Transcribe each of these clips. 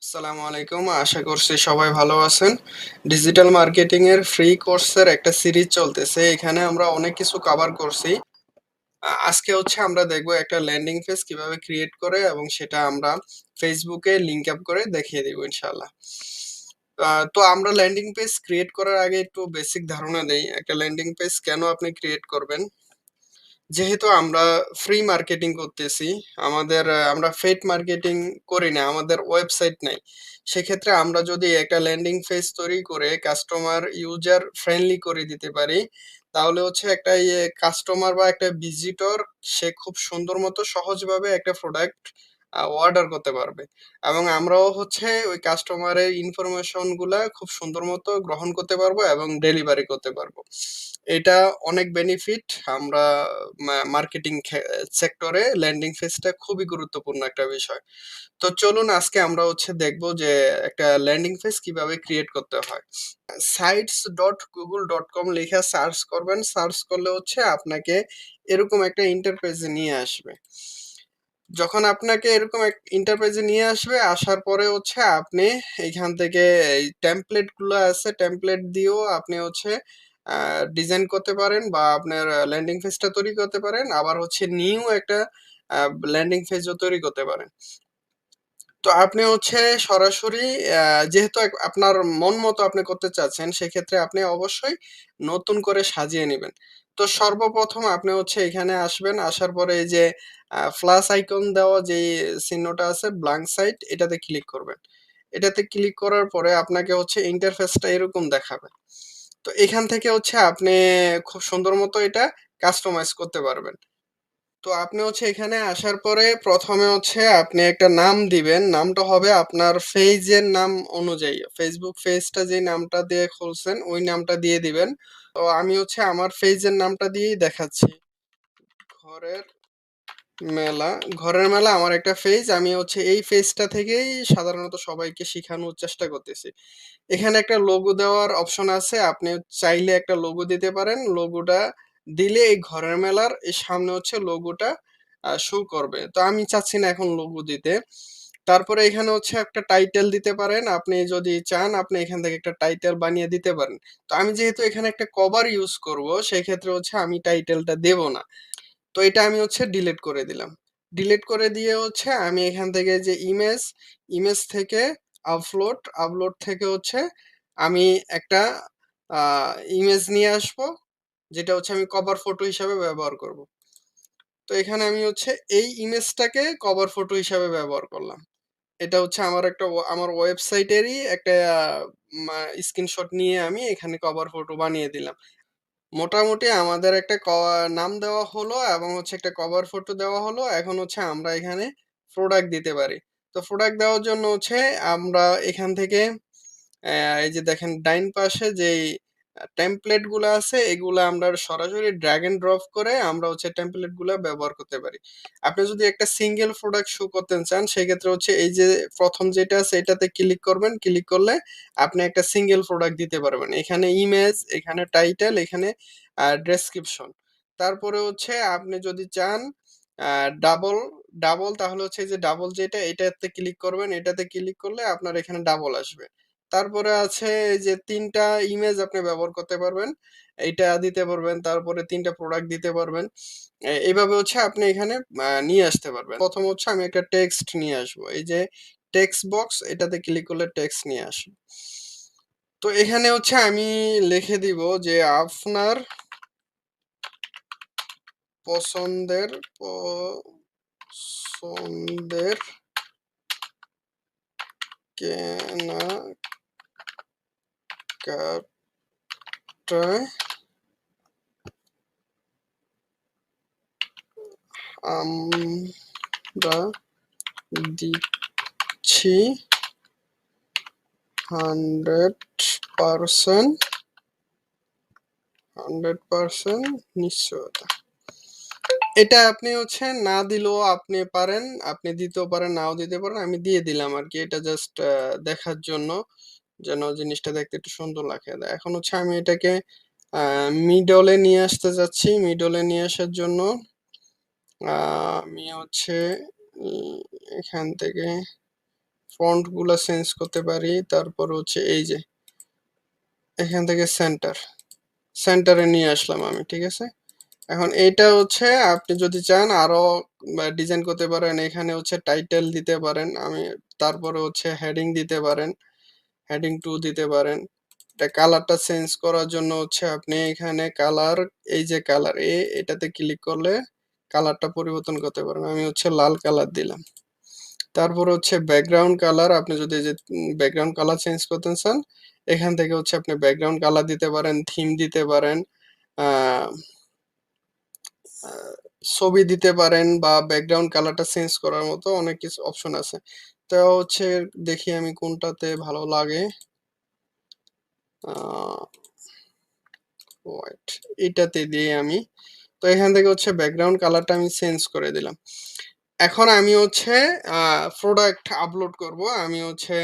আসসালামু আলাইকুম। আশা করছি সবাই ভালো আছেন। ডিজিটাল মার্কেটিং এর ফ্রি কোর্সের একটা সিরিজ চলতেছে। এখানে আমরা অনেক কিছু কভার করছি। আজকে হচ্ছে আমরা দেখব একটা ল্যান্ডিং পেজ কিভাবে ক্রিয়েট করে এবং সেটা আমরা Facebook এ লিংক আপ করে দেখিয়ে দিব ইনশাআল্লাহ। তো আমরা ল্যান্ডিং পেজ ক্রিয়েট করার আগে একটু বেসিক ধারণা দেই। একটা ল্যান্ডিং পেজ কেন আপনি ক্রিয়েট করবেন? যেহেতু আমরা ফ্রি মার্কেটিং করতেছি, আমরা পেইড মার্কেটিং করি না, আমাদের ওয়েবসাইট নাই। সেক্ষেত্রে আমরা যদি একটা ল্যান্ডিং পেজ তৈরি করে কাস্টমার ইউজার ফ্রেন্ডলি করে দিতে পারি, তাহলে হচ্ছে একটা কাস্টমার বা একটা ভিজিটর সে খুব সুন্দর মতো সহজভাবে একটা প্রোডাক্ট অর্ডার করতে পারবে। এবং আমরাও হচ্ছে ওই কাস্টমারের ইনফরমেশন গুলা খুব সুন্দর মতো গ্রহণ করতে পারবো এবং ডেলিভারি করতে পারবো। এটা অনেক বেনিফিট। আমরা মার্কেটিং সেক্টরে ল্যান্ডিং পেজটা খুবই গুরুত্বপূর্ণ একটা বিষয়। তো চলুন আজকে আমরা হচ্ছে দেখব যে একটা ল্যান্ডিং পেজ কিভাবে ক্রিয়েট করতে হয়। sites.google.com লিখে সার্চ করবেন। সার্চ করলে হচ্ছে আপনাকে এরকম একটা ইন্টারপেজে নিয়ে আসবে। যখন আপনাকে এরকম ইন্টারপেজে নিয়ে আসবে, আসার পরে হচ্ছে আপনি এইখান থেকে এই টেমপ্লেট গুলো আছে, টেমপ্লেট দিয়েও আপনি হচ্ছে ডিজাইন করতে পারেন বা আপনার ল্যান্ডিং পেজটা তৈরি করতে পারেন। আবার হচ্ছে নিউ একটা ল্যান্ডিং পেজও তৈরি করতে পারেন। তো আপনি হচ্ছে সরাসরি যেহেতু আপনার মন মতো আপনি করতে চাচ্ছেন, সেক্ষেত্রে আপনি অবশ্যই নতুন করে সাজিয়ে নিবেন। তো সর্বপ্রথম আপনি হচ্ছে এখানে আসবেন, আসার পরে এই যে প্লাস আইকন দেওয়া যে চিহ্নটা আছে ব্ল্যাঙ্ক সাইট, এটাতে ক্লিক করবেন। এটাতে ক্লিক করার পরে আপনাকে হচ্ছে ইন্টারফেসটা এরকম দেখাবে। তো এখান থেকে হচ্ছে আপনি খুব সুন্দর মতো এটা কাস্টমাইজ করতে পারবেন। তো আপনি হচ্ছে এখানে আসার পরে প্রথমে হচ্ছে আপনি একটা নাম দিবেন। নামটা হবে আপনার পেজের নাম অনুযায়ী। ফেসবুক পেজটা যে নামটা দিয়ে খুলছেন ওই নামটা দিয়ে দিবেন। তো আমি হচ্ছে আমার পেজের নামটা দিয়েই দেখাচ্ছি। ঘরের মেলা, ঘরের মেলা আমার একটা পেজ। আমি হচ্ছে এই পেজটা থেকেই সাধারণত সবাইকে শিখানোর চেষ্টা করতেছি। এখানে একটা লোগো দেওয়ার অপশন আছে। আপনি চাইলে একটা লোগো দিতে পারেন। লোগোটা দিলে এই ঘরের মেলার এই সামনে হচ্ছে লোগোটা শো করবে। তো আমি চাচ্ছি না এখন লোগো দিতে। তারপরে এখানে হচ্ছে একটা টাইটেল দিতে পারেন। আপনি যদি চান আপনি এখান থেকে একটা টাইটেল বানিয়ে দিতে পারেন। তো আমি যেহেতু এখানে একটা কভার ইউজ করব, সেক্ষেত্রে হচ্ছে আমি টাইটেলটা দেব না। তো এটা আমি হচ্ছে ডিলিট করে দিলাম। ডিলিট করে দিয়ে হচ্ছে আমি এখান থেকে যে ইমেজ থেকে আপলোড থেকে হচ্ছে আমি একটা আ ইমেজ নিয়ে আসবো, যেটা হচ্ছে আমি কভার ফটো হিসাবে ব্যবহার করব। তো এখানে আমি হচ্ছে এই ইমেজটাকে কভার ফটো হিসাবে ব্যবহার করলাম। এটা হচ্ছে আমার ওয়েবসাইটেরই একটা স্ক্রিনশট নিয়ে আমি এখানে কভার ফটো বানিয়ে দিলাম। মোটামুটি আমাদের একটা নাম দেওয়া হলো এবং হচ্ছে একটা কভার ফটো দেওয়া হলো। এখন হচ্ছে আমরা এখানে প্রোডাক্ট দিতে পারি। তো প্রোডাক্ট দেওয়ার জন্য হচ্ছে আমরা এখান থেকে এই যে দেখেন ডাইন পাশে যেই টেমপ্লেট গুলা আছে, এগুলা আমরা সরাসরি ড্র্যাগ এন্ড ড্রপ করে আমরা হচ্ছে টেমপ্লেট গুলা ব্যবহার করতে পারি। আপনি যদি একটা সিঙ্গেল প্রোডাক্ট শো করতে চান, সেক্ষেত্রে হচ্ছে এই যে প্রথম যেটা আছে এটাতে ক্লিক করবেন। ক্লিক করলে আপনি একটা সিঙ্গেল প্রোডাক্ট দিতে পারবেন। এখানে ইমেজ, এখানে টাইটেল, এখানে ডেসক্রিপশন। তারপরে হচ্ছে আপনি যদি চান ডাবল ডাবল, তাহলে হচ্ছে এই যে ডাবল যেটা, এটাতে ক্লিক করবেন। এটাতে ক্লিক করলে আপনার এখানে ডাবল আসবে। তারপরে আছে এই যে ৩ টা ইমেজ আপনি ব্যবহার করতে পারবেন। এইটা দিতে পারবেন। তারপরে ৩ টা প্রোডাক্ট দিতে পারবেন। এভাবে হচ্ছে আপনি এখানে নিয়ে আসতে পারবেন। ১ম হচ্ছে আমি একটা টেক্সট নিয়ে আসবো। এই যে টেক্সট বক্স, এটাতে ক্লিক করলে টেক্সট নিয়ে আসবে। তো এখানে হচ্ছে আমি লিখে দিব যে আপনার পছন্দের পছন্দের কেনাকাটায় আমরা দিচ্ছি 100% 100% নিশ্চয়তা। এটা আপনি হচ্ছে না দিলেও আপনি পারেন, আপনি দিতেও পারেন, নাও দিতে পারেন। আমি দিয়ে দিলাম আরকি। এটা জাস্ট দেখার জন্য, যেন জিনিসটা দেখতে একটু সুন্দর লাগে। এখন হচ্ছে আমি এটাকে আ মিডলে নিয়ে আসতে যাচ্ছি। মিডলে নিয়ে আসার জন্য আমি হচ্ছে উম এখান থেকে ফন্ট গুলা চেঞ্জ করতে পারি। তারপর হচ্ছে এই যে এখান থেকে সেন্টারে নিয়ে আসলাম আমি, ঠিক আছে। এখন এইটা হচ্ছে আপনি যদি চান আরো ডিজাইন করতে পারেন, এখানে হচ্ছে টাইটেল দিতে পারেন, আমি তারপরে হচ্ছে হেডিং দিতে পারেন, হেডিং 2 দিতে পারেন। এটা কালারটা চেঞ্জ করার জন্য হচ্ছে আপনি এখানে কালার, এই যে কালার এটাতে ক্লিক করলে কালারটা পরিবর্তন করতে পারেন। আমি হচ্ছে লাল কালার দিলাম। তারপর হচ্ছে ব্যাকগ্রাউন্ড কালার, আপনি যদি এই যে ব্যাকগ্রাউন্ড কালার চেঞ্জ করতে চান, এখান থেকে হচ্ছে আপনি ব্যাকগ্রাউন্ড কালার দিতে পারেন, থিম দিতে পারেন, আহ আহ, ছবি দিতে পারেন, বা ব্যাকগ্রাউন্ড কালারটা চেঞ্জ করার মতো অনেক কিছু অপশন আছে। তো হচ্ছে দেখি আমি কোনটাতে ভালো লাগে। হোয়াইট, এটাতে দিয়ে আমি, তো এখান থেকে হচ্ছে ব্যাকগ্রাউন্ড কালারটা আমি চেঞ্জ করে দিলাম। এখন আমি হচ্ছে প্রোডাক্ট আপলোড করব। আমি হচ্ছে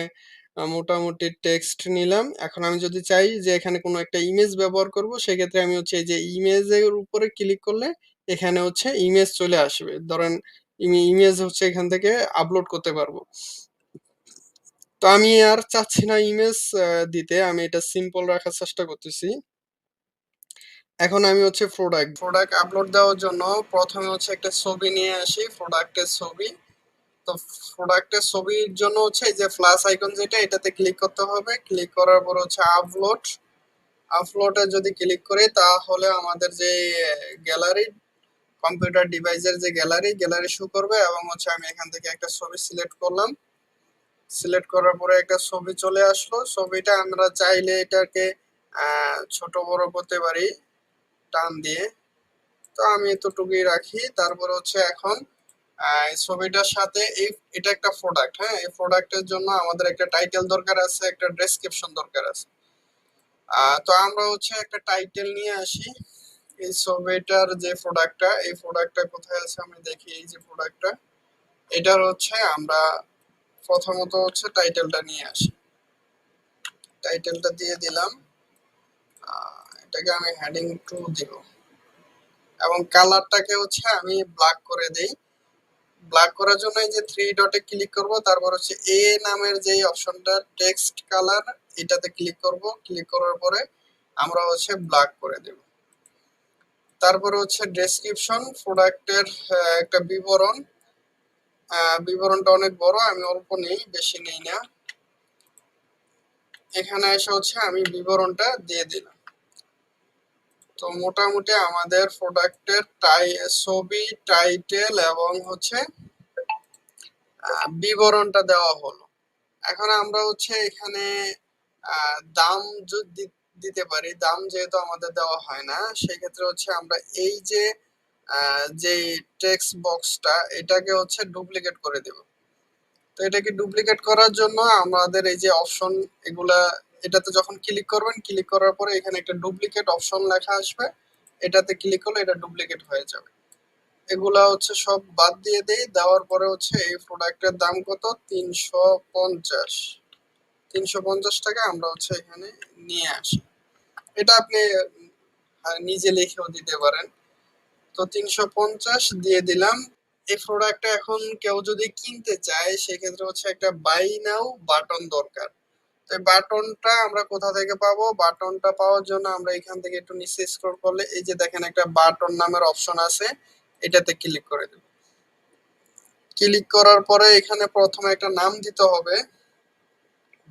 মোটামুটি টেক্সট নিলাম। এখন আমি যদি চাই যে এখানে কোনো একটা ইমেজ ব্যবহার করব, সেক্ষেত্রে আমি হচ্ছে এই যে ইমেজের উপরে ক্লিক করলে এখানে হচ্ছে ইমেজ চলে আসবে। ধরেন ইমেজ হচ্ছে এখান থেকে আপলোড করতে পারবো। তো আমি আর চাচ্ছি না ইমেজ দিতে, আমি এটা সিম্পল রাখার চেষ্টা করতেছি। এখন আমি হচ্ছে প্রোডাক্ট আপলোড দেওয়ার জন্য প্রথমে হচ্ছে একটা ছবি নিয়ে আসি, প্রোডাক্টের ছবি। তো প্রোডাক্টের ছবির জন্য হচ্ছে এই যে প্লাস আইকন যেটা, এটাতে ক্লিক করতে হবে। ক্লিক করার পর হচ্ছে আপলোডে যদি ক্লিক করি তাহলে আমাদের যে গ্যালারি, কম্পিউটার ডিভাইসের যে গ্যালারি শো করবে, এবং হচ্ছে আমি এখান থেকে একটা ছবি সিলেক্ট করলাম। সিলেক্ট করার পরে একটা ছবি চলে আসলো। ছবিটা আমরা চাইলে এটাকে ছোট বড় করতে পারি টান দিয়ে। তো আমি এতটুকুই রাখি। তারপর হচ্ছে এখন এই ছবিটার সাথে এটা একটা প্রোডাক্ট, হ্যাঁ, এই প্রোডাক্টের জন্য আমাদের একটা টাইটেল দরকার আছে, একটা ডেসক্রিপশন দরকার আছে। তো আমরা হচ্ছে একটা টাইটেল নিয়ে আসি। এই ছবিটার যে প্রোডাক্টটা, এই প্রোডাক্টটা কোথায় আছে আমি দেখি। এই যে প্রোডাক্টটা, এটার হচ্ছে আমরা প্রথমত হচ্ছে টাইটেলটা নিয়ে আসি। টাইটেলটা দিয়ে দিলাম। এটাকে আমি হেডিং 2 দিব, এবং কালারটাকে হচ্ছে আমি ব্ল্যাক করে দেই। ব্ল্যাক করার জন্য এই যে থ্রি ডটে ক্লিক করব, তারপর হচ্ছে এ নামের যে অপশনটা টেক্সট কালার, এটাতে ক্লিক করব। ক্লিক করার পরে আমরা হচ্ছে ব্ল্যাক করে দেব। তারপর হচ্ছে ডেসক্রিপশন, প্রোডাক্টের একটা বিবরণ। বিবরণটা অনেক বড়, আমি অল্প নেই, বেশি নেই না। এখানে এসে হচ্ছে আমি বিবরণটা দিয়ে দিলাম। তো মোটামুটি আমাদের প্রোডাক্টের ছবি, টাইটেল এবং হচ্ছে বিবরণটা দেওয়া হলো। এখন আমরা হচ্ছে এখানে দাম যদি দিতে পারি, দাম যেহেতু আমাদের দেওয়া হয় না, সেক্ষেত্রে হচ্ছে আমরা এই যে যে টেক্সট বক্সটা, এটাকে হচ্ছে ডুপ্লিকেট করে দেব। তো এটাকে ডুপ্লিকেট করার জন্য আমাদের এই যে অপশন এগুলা, এটাতে যখন ক্লিক করবেন, ক্লিক করার পরে এখানে একটা ডুপ্লিকেট অপশন লেখা আসবে, এটাতে ক্লিক করলে এটা ডুপ্লিকেট হয়ে যাবে। এগুলা হচ্ছে সব বাদ দিয়ে দেই। দেওয়ার পরে হচ্ছে এই প্রোডাক্টের দাম কত, 350। 350 টাকা আমরা হচ্ছে এখানে নিয়ে আসি। এটা আপনি নিজে লিখেও দিতে পারেন। তো 350 দিয়ে দিলাম। এই প্রোডাক্টটা এখন কেউ যদি কিনতে চায়, সেক্ষেত্রে হচ্ছে একটা বাই নাও বাটন দরকার। তো এই বাটনটা আমরা কোথা থেকে পাবো? বাটনটা পাওয়ার জন্য আমরা এখান থেকে একটু নিচে স্ক্রল করলে এই যে দেখেন একটা বাটন নামের অপশন আছে, এটাতে ক্লিক করে দেব। ক্লিক করার পরে এখানে প্রথমে একটা নাম দিতে হবে।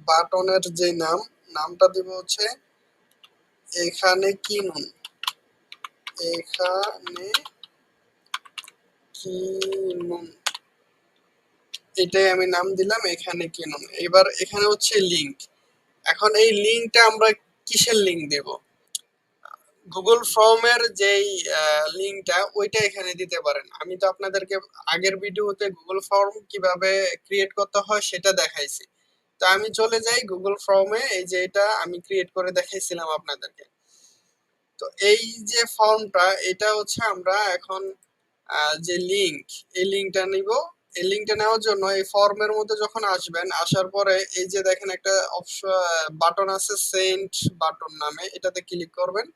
বাটনের যে নামটা দিব হচ্ছে এখানে কিনুন। এখানে কিনুন, এটাই আমি নাম দিলাম, এখানে কিনুন। এবার এখানে হচ্ছে লিংক। এখন এই লিংকটা আমরা কিসের লিংক দেব? গুগল ফর্মের যেই লিংকটা, ওইটা এখানে দিতে পারেন। আমি তো আপনাদেরকে আগের ভিডিওতে গুগল ফর্ম কিভাবে ক্রিয়েট করতে হয় সেটা দেখাইছি। তো আমি চলে যাই গুগল ফর্মে, এই যে এটা আমি ক্রিয়েট করে দেখাইছিলাম আপনাদেরকে। তো এই যে ফর্মটা, এটা হচ্ছে আমরা এখন যে লিংক, এই লিংকটা নিব। এই লিংকটা নেওয়ার জন্য এই ফর্মের মধ্যে যখন আসবেন, আসার পরে এই যে দেখেন একটা অপশন বাটন আছে সেন্ড বাটন নামে, এটাতে ক্লিক করবেন।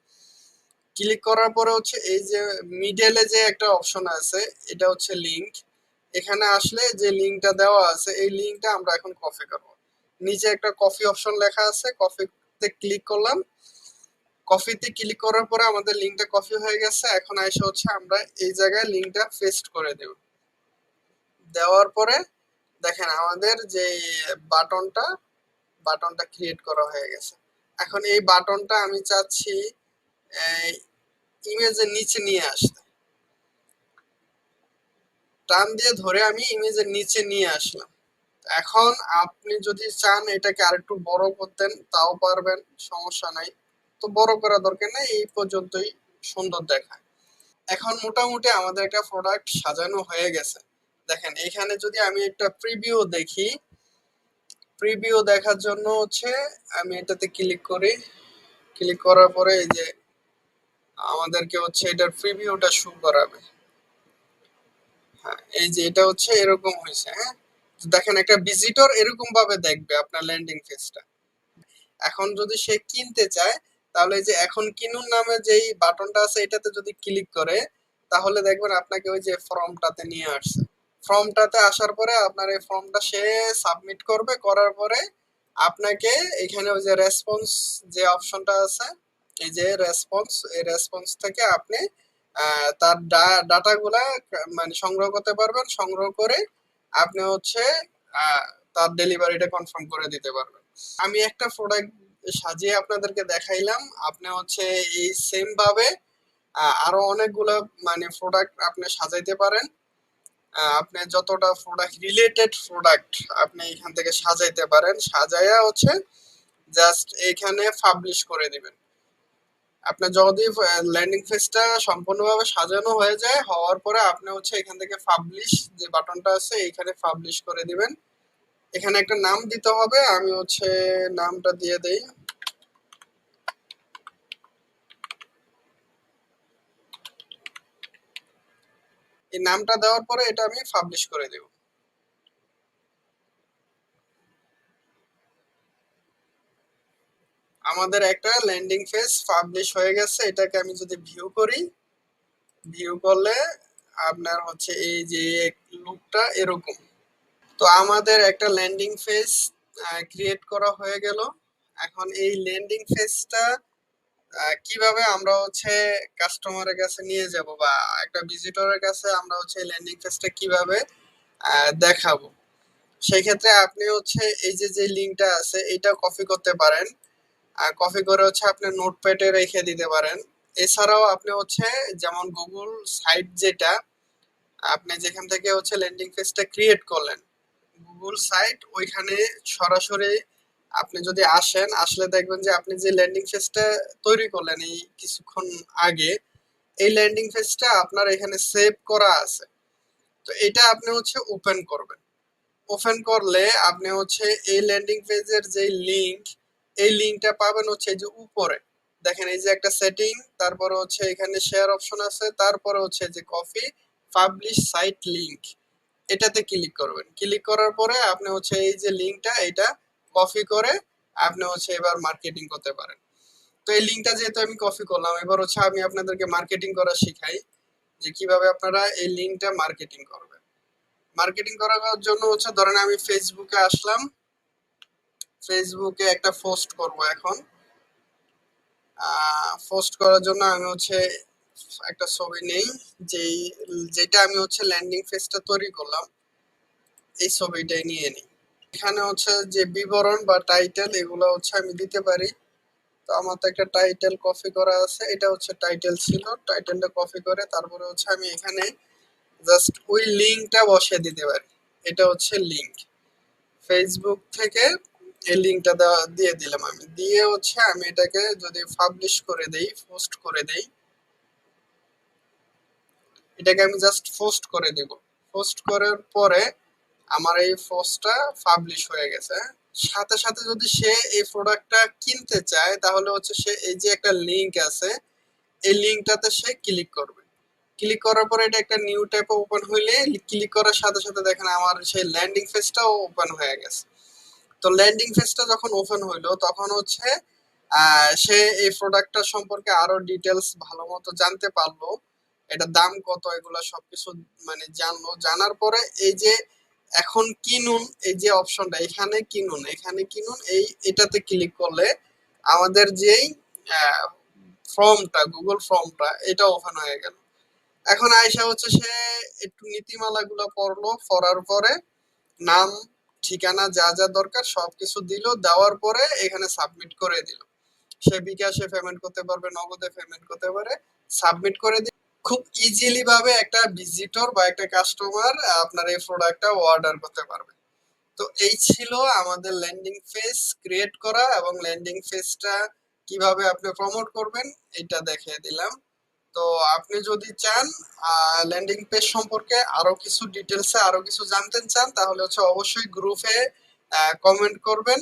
ক্লিক করার পরে হচ্ছে এই যে মিডলে যে একটা অপশন আছে, এটা হচ্ছে লিংক। এখানে আসলে যে লিঙ্কটা দেওয়া আছে এই লিঙ্কটা আমরা এখন কপি করব। নিচে একটা কপি অপশন লেখা আছে, কপিতে ক্লিক করলাম। কপিতে ক্লিক করার পরে আমাদের লিঙ্কটা কপি হয়ে গেছে। এখন এসে হচ্ছে আমরা এই জায়গায় লিঙ্কটা পেস্ট করে দেব। দেওয়ার পরে দেখেন আমাদের যে বাটনটা বাটনটা ক্রিয়েট করা হয়ে গেছে। এখন এই বাটনটা আমি চাচ্ছি ইমেজের নিচে নিয়ে আসতে। টান দিয়ে ধরে আমি ইমেজের নিচে নিয়ে আসলাম। এখন আপনি যদি চান এটাকে আরেকটু বড় করতেন তাও পারবেন, সমস্যা নাই। তো বড় করা দরকার নেই, এই পর্যন্তই সুন্দর দেখায়। এখন মোটামুটি আমাদের একটা প্রোডাক্ট সাজানো হয়ে গেছে। দেখেন এখানে যদি আমি একটা প্রিভিউ দেখি, প্রিভিউ দেখার জন্য হচ্ছে আমি এটাতে ক্লিক করি। ক্লিক করার পরে এই যে আমাদেরকে হচ্ছে এটার প্রিভিউটা শো করাবে। হ্যাঁ, এই যে এটা হচ্ছে এরকম হয়েছে। হ্যাঁ, দেখেন একটা ভিজিটর এরকম ভাবে দেখবে আপনার ল্যান্ডিং পেজটা। এখন যদি সে কিনতে চায় তাহলে এই যে এখন কিনুন নামে যেই বাটনটা আছে এটাতে যদি ক্লিক করে তাহলে দেখবেন আপনাকে ওই যে ফর্মটাতে নিয়ে আসছে। ফর্মটাতে আসার পরে আপনার এই ফর্মটা সে সাবমিট করবে, করার পরে আপনাকে এখানে ওই যে রেসপন্স যে অপশনটা আছে, এই যে রেসপন্স, এই রেসপন্স থেকে আপনি তার ডাটাগুলা মানে সংগ্রহ করতে পারবেন। সংগ্রহ করে আপনি হচ্ছে আহ, তার ডেলিভারিটা কনফার্ম করে দিতে পারবেন। আমি একটা প্রোডাক্ট সাজিয়ে আপনাদেরকে দেখাইলাম। আপনি হচ্ছে এই সেম ভাবে আরো অনেকগুলো মানে প্রোডাক্ট আপনি সাজাইতে পারেন। আপনি যতটা প্রোডাক্ট রিলেটেড প্রোডাক্ট আপনি এখান থেকে সাজাইতে পারেন, সাজাইয়া হচ্ছে জাস্ট এখানে পাবলিশ করে দিবেন। আপনার যদি ল্যান্ডিং পেজটা সম্পূর্ণভাবে সাজানো হয়ে যায়, হওয়ার পরে আপনি হচ্ছে এখান থেকে পাবলিশ যে বাটনটা আছে এখানে পাবলিশ করে দিবেন। এখানে একটা নাম দিতে হবে, আমি হচ্ছে নামটা দিয়ে দেই। এই নামটা দেওয়ার পরে এটা আমি পাবলিশ করে দেব। আমাদের একটা ল্যান্ডিং পেজ পাবলিশ হয়ে গেছে। এটাকে আমি যদি ভিউ করি, ভিউ করলে আপনার হচ্ছে এই যে লুকটা এরকম। তো আমাদের একটা ল্যান্ডিং পেজ ক্রিয়েট করা হয়ে গেল। এখন এই ল্যান্ডিং পেজটা কিভাবে আমরা হচ্ছে কাস্টমারের কাছে নিয়ে যাব বা একটা ভিজিটরের কাছে আমরা হচ্ছে ল্যান্ডিং পেজটা কিভাবে দেখাবো, সেই ক্ষেত্রে আপনি হচ্ছে এই যে যে লিঙ্কটা আছে এটা কপি করতে পারেন। আর কপি করে হচ্ছে আপনি নোটপ্যাডে রেখে দিতে পারেন। এছাড়াও আপনি হচ্ছে যেমন গুগল সাইট যেটা আপনি যেখান থেকে হচ্ছে ল্যান্ডিং পেজটা ক্রিয়েট করলেন, গুগল সাইট ওইখানে সরাসরি আপনি যদি আসেন, আসলে দেখবেন যে আপনি যে ল্যান্ডিং পেজটা তৈরি করলেন এই কিছুক্ষণ আগে, এই ল্যান্ডিং পেজটা আপনার এখানে সেভ করা আছে। তো এটা আপনি হচ্ছে ওপেন করবেন। ওপেন করলে আপনি হচ্ছে এই ল্যান্ডিং পেজের যে লিংক, এই লিংকটা পাবেন হচ্ছে এই যে উপরে দেখেন এই যে একটা সেটিং, তারপরে হচ্ছে এখানে শেয়ার অপশন আছে, তারপরে হচ্ছে যে কপি পাবলিশ সাইট লিংক, এটাতে ক্লিক করবেন। ক্লিক করার পরে আপনি হচ্ছে এই যে লিংকটা এটা কপি করে আপনি হচ্ছে এবার মার্কেটিং করতে পারেন। তো এই লিংকটা যেহেতু আমি কপি করলাম, এবার হচ্ছে আমি আপনাদেরকে মার্কেটিং করা শিখাই যে কিভাবে আপনারা এই লিংকটা মার্কেটিং করবেন। মার্কেটিং করার জন্য হচ্ছে ধরেন আমি ফেসবুকে আসলাম, ফেসবুকে একটা পোস্ট করব এখন। পোস্ট করার জন্য আমি হচ্ছে একটা ছবি নেই, যেই যেটা আমি হচ্ছে ল্যান্ডিং পেজটা তৈরি করলাম এই ছবিটাই নিয়ে নিই। এখানে হচ্ছে যে বিবরণ বা টাইটেল এগুলো হচ্ছে আমি দিতে পারি। তো আমার তো একটা টাইটেল কপি করা আছে, এটা হচ্ছে টাইটেল ছিল, টাইটেলটা কপি করে তারপরে হচ্ছে আমি এখানে জাস্ট ওই লিঙ্কটা বসিয়ে দিতে পারি। এটা হচ্ছে লিঙ্ক ফেসবুক থেকে, এই লিঙ্কটা দিয়ে দিলাম। আমি দিয়ে হচ্ছে আমি এটাকে যদি পাবলিশ করে দেই, পোস্ট করে দেই, এটাকে আমি জাস্ট পোস্ট করে দেব। পোস্ট করার পরে আমার এই পোস্টটা পাবলিশ হয়ে গেছে। সাথে সাথে যদি সে এই প্রোডাক্টটা কিনতে চায় তাহলে হচ্ছে সে এই যে একটা লিঙ্ক আছে এই লিঙ্কটাতে সে ক্লিক করবে। ক্লিক করার পরে এটা একটা নিউ ট্যাবে ওপেন হইলে ক্লিক করার সাথে সাথে দেখেন আমার সেই ল্যান্ডিং পেজটাও ওপেন হয়ে গেছে। তো ল্যান্ডিং পেজটা যখন ওপেন হইলো তখন হচ্ছে সে এই প্রোডাক্টটা সম্পর্কে আরো ডিটেলস ভালো মতো জানতে পারলো। এটার দাম কত, এগুলা সবকিছু মানে জানলো। জানার পরে এই যে এখন কিনুন, এই যে অপশনটা এখানে কিনুন, এখানে কিনুন, এটাতে ক্লিক করলে আমাদের যেই ফর্মটা, গুগল ফর্মটা, এটা ওপেন হয়ে গেল। এখন আয়সা হচ্ছে সে একটু নীতিমালাগুলো পড়লো, পড়ার পরে নাম, ঠিকানা, যা যা দরকার সবকিছু দিল, দেওয়ার পরে এখানে সাবমিট করে দিল। সে বিকাশে পেমেন্ট করতে পারবে, নগদে পেমেন্ট করতে পারে। সাবমিট করে দিলে খুব ইজিলি ভাবে একটা ভিজিটর বা একটা কাস্টমার আপনার এই প্রোডাক্টটা অর্ডার করতে পারবে। তো এই ছিল আমাদের ল্যান্ডিং পেজ ক্রিয়েট করা, এবং ল্যান্ডিং পেজটা কিভাবে আপনি প্রমোট করবেন এটা দেখিয়ে দিলাম। তো আপনি যদি চান ল্যান্ডিং পেজ সম্পর্কে আরো কিছু ডিটেলসে আরো কিছু জানতে চান, তাহলে হচ্ছে অবশ্যই গ্রুপে কমেন্ট করবেন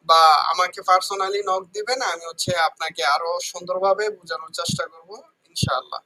বা আমাকে পার্সোনালি নক দিবেন। আমি হচ্ছে আপনাকে আরো সুন্দরভাবে বোঝানোর চেষ্টা করব ইনশাআল্লাহ।